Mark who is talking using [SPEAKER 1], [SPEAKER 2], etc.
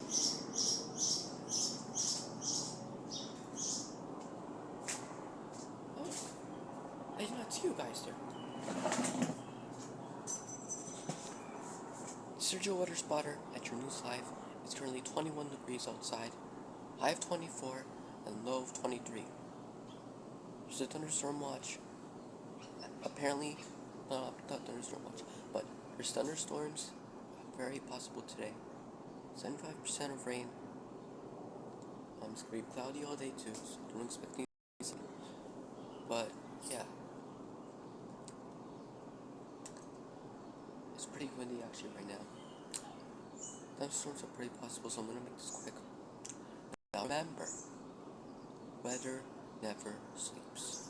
[SPEAKER 1] Oh, I did not see you guys there. Sergio Weather Spotter at your news live. It's currently 21 degrees outside, high of 24 and low of 23. There's a thunderstorm watch. Apparently, not thunderstorm watch, but there's thunderstorms very possible today. 75% of rain. It's gonna be cloudy all day too, so don't expect anything. But yeah, it's pretty windy actually right now. Thunderstorms are pretty possible, so I'm gonna make this quick. Now remember, weather never sleeps.